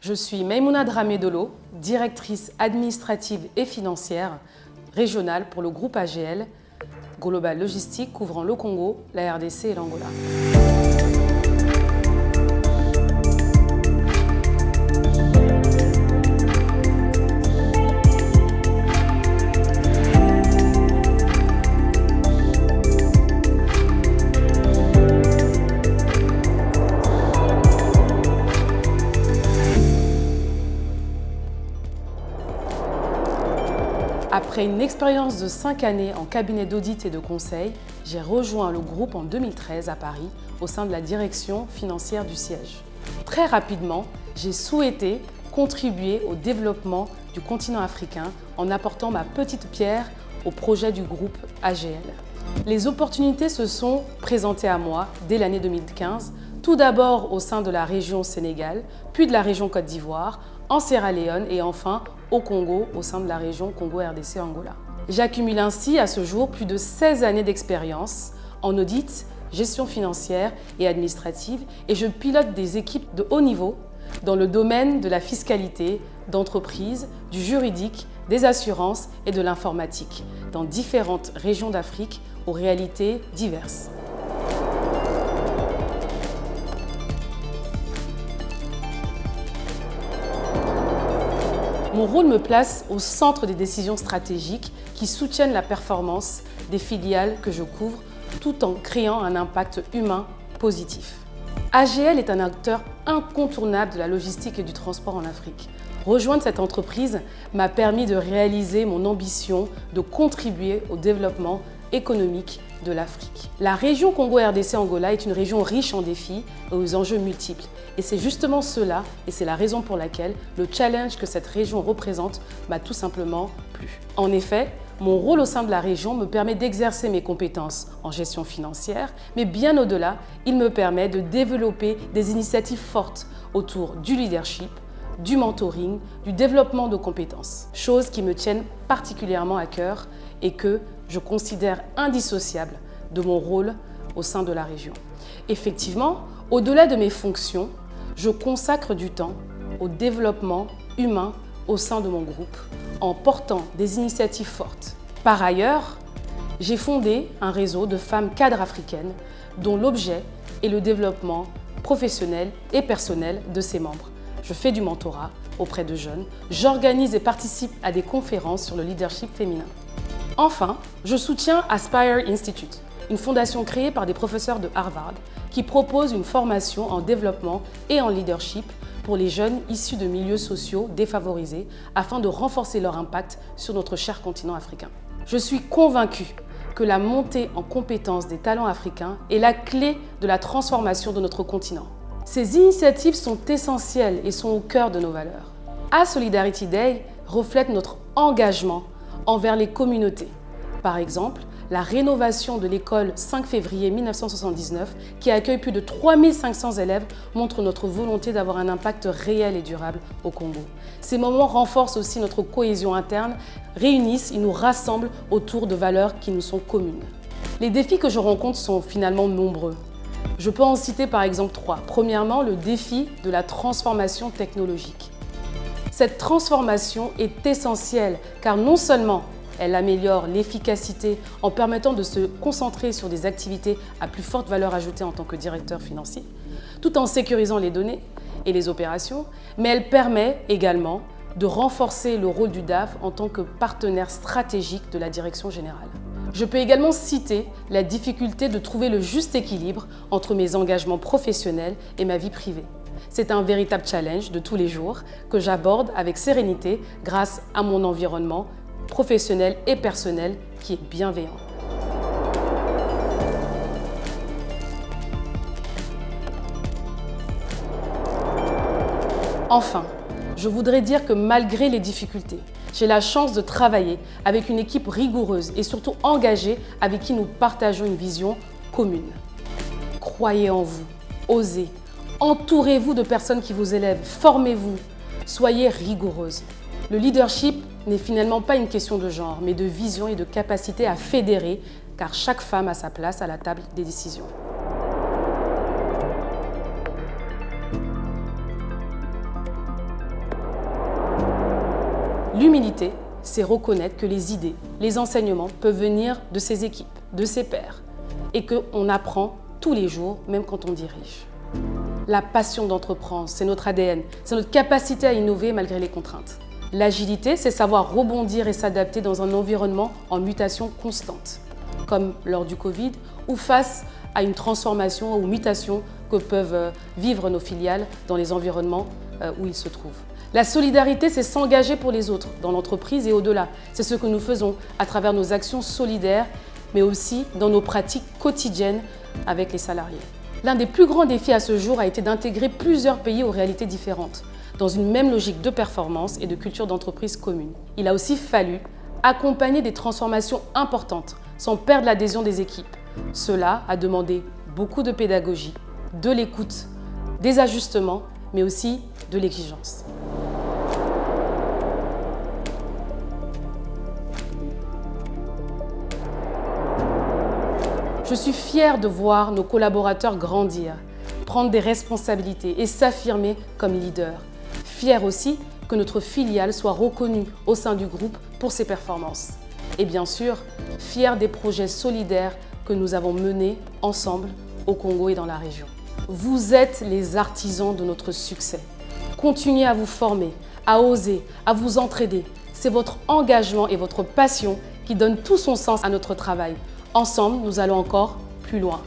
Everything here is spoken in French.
Je suis Maïmouna Dramé-Dolo, directrice administrative et financière régionale pour le groupe AGL, Global Logistique couvrant le Congo, la RDC et l'Angola. Après une expérience de 5 années en cabinet d'audit et de conseil, j'ai rejoint le groupe en 2013 à Paris au sein de la direction financière du siège. Très rapidement, j'ai souhaité contribuer au développement du continent africain en apportant ma petite pierre au projet du groupe AGL. Les opportunités se sont présentées à moi dès l'année 2015, tout d'abord au sein de la région Sénégal, puis de la région Côte d'Ivoire, en Sierra Leone et enfin au Congo, au sein de la région Congo-RDC-Angola. J'accumule ainsi à ce jour plus de 16 années d'expérience en audit, gestion financière et administrative et je pilote des équipes de haut niveau dans le domaine de la fiscalité, d'entreprise, du juridique, des assurances et de l'informatique dans différentes régions d'Afrique aux réalités diverses. Mon rôle me place au centre des décisions stratégiques qui soutiennent la performance des filiales que je couvre tout en créant un impact humain positif. AGL est un acteur incontournable de la logistique et du transport en Afrique. Rejoindre cette entreprise m'a permis de réaliser mon ambition de contribuer au développement économique de l'Afrique. La région Congo-RDC-Angola est une région riche en défis et aux enjeux multiples. Et c'est justement cela, et c'est la raison pour laquelle le challenge que cette région représente m'a tout simplement plu. En effet, mon rôle au sein de la région me permet d'exercer mes compétences en gestion financière, mais bien au-delà, il me permet de développer des initiatives fortes autour du leadership, du mentoring, du développement de compétences, choses qui me tiennent particulièrement à cœur et que je considère indissociable de mon rôle au sein de la région. Effectivement, au-delà de mes fonctions, je consacre du temps au développement humain au sein de mon groupe en portant des initiatives fortes. Par ailleurs, j'ai fondé un réseau de femmes cadres africaines dont l'objet est le développement professionnel et personnel de ses membres. Je fais du mentorat auprès de jeunes, j'organise et participe à des conférences sur le leadership féminin. Enfin, je soutiens Aspire Institute, une fondation créée par des professeurs de Harvard qui propose une formation en développement et en leadership pour les jeunes issus de milieux sociaux défavorisés afin de renforcer leur impact sur notre cher continent africain. Je suis convaincue que la montée en compétences des talents africains est la clé de la transformation de notre continent. Ces initiatives sont essentielles et sont au cœur de nos valeurs. A-Solidarity Day reflète notre engagement envers les communautés. Par exemple, la rénovation de l'école 5 février 1979, qui accueille plus de 3500 élèves, montre notre volonté d'avoir un impact réel et durable au Congo. Ces moments renforcent aussi notre cohésion interne, réunissent et nous rassemblent autour de valeurs qui nous sont communes. Les défis que je rencontre sont finalement nombreux. Je peux en citer par exemple 3. Premièrement, le défi de la transformation technologique. Cette transformation est essentielle car non seulement elle améliore l'efficacité en permettant de se concentrer sur des activités à plus forte valeur ajoutée en tant que directeur financier, tout en sécurisant les données et les opérations, mais elle permet également de renforcer le rôle du DAF en tant que partenaire stratégique de la direction générale. Je peux également citer la difficulté de trouver le juste équilibre entre mes engagements professionnels et ma vie privée. C'est un véritable challenge de tous les jours que j'aborde avec sérénité grâce à mon environnement professionnel et personnel qui est bienveillant. Enfin, je voudrais dire que malgré les difficultés, j'ai la chance de travailler avec une équipe rigoureuse et surtout engagée avec qui nous partageons une vision commune. Croyez en vous, osez, entourez-vous de personnes qui vous élèvent, formez-vous, soyez rigoureuses. Le leadership n'est finalement pas une question de genre, mais de vision et de capacité à fédérer, car chaque femme a sa place à la table des décisions. L'humilité, c'est reconnaître que les idées, les enseignements peuvent venir de ses équipes, de ses pairs, et qu'on apprend tous les jours, même quand on dirige. La passion d'entreprendre, c'est notre ADN, c'est notre capacité à innover malgré les contraintes. L'agilité, c'est savoir rebondir et s'adapter dans un environnement en mutation constante, comme lors du Covid ou face à une transformation ou mutation que peuvent vivre nos filiales dans les environnements où ils se trouvent. La solidarité, c'est s'engager pour les autres, dans l'entreprise et au-delà. C'est ce que nous faisons à travers nos actions solidaires, mais aussi dans nos pratiques quotidiennes avec les salariés. L'un des plus grands défis à ce jour a été d'intégrer plusieurs pays aux réalités différentes, dans une même logique de performance et de culture d'entreprise commune. Il a aussi fallu accompagner des transformations importantes, sans perdre l'adhésion des équipes. Cela a demandé beaucoup de pédagogie, de l'écoute, des ajustements, mais aussi de l'exigence. Je suis fière de voir nos collaborateurs grandir, prendre des responsabilités et s'affirmer comme leader. Fière aussi que notre filiale soit reconnue au sein du groupe pour ses performances. Et bien sûr, fière des projets solidaires que nous avons menés ensemble au Congo et dans la région. Vous êtes les artisans de notre succès. Continuez à vous former, à oser, à vous entraider. C'est votre engagement et votre passion qui donnent tout son sens à notre travail. Ensemble, nous allons encore plus loin.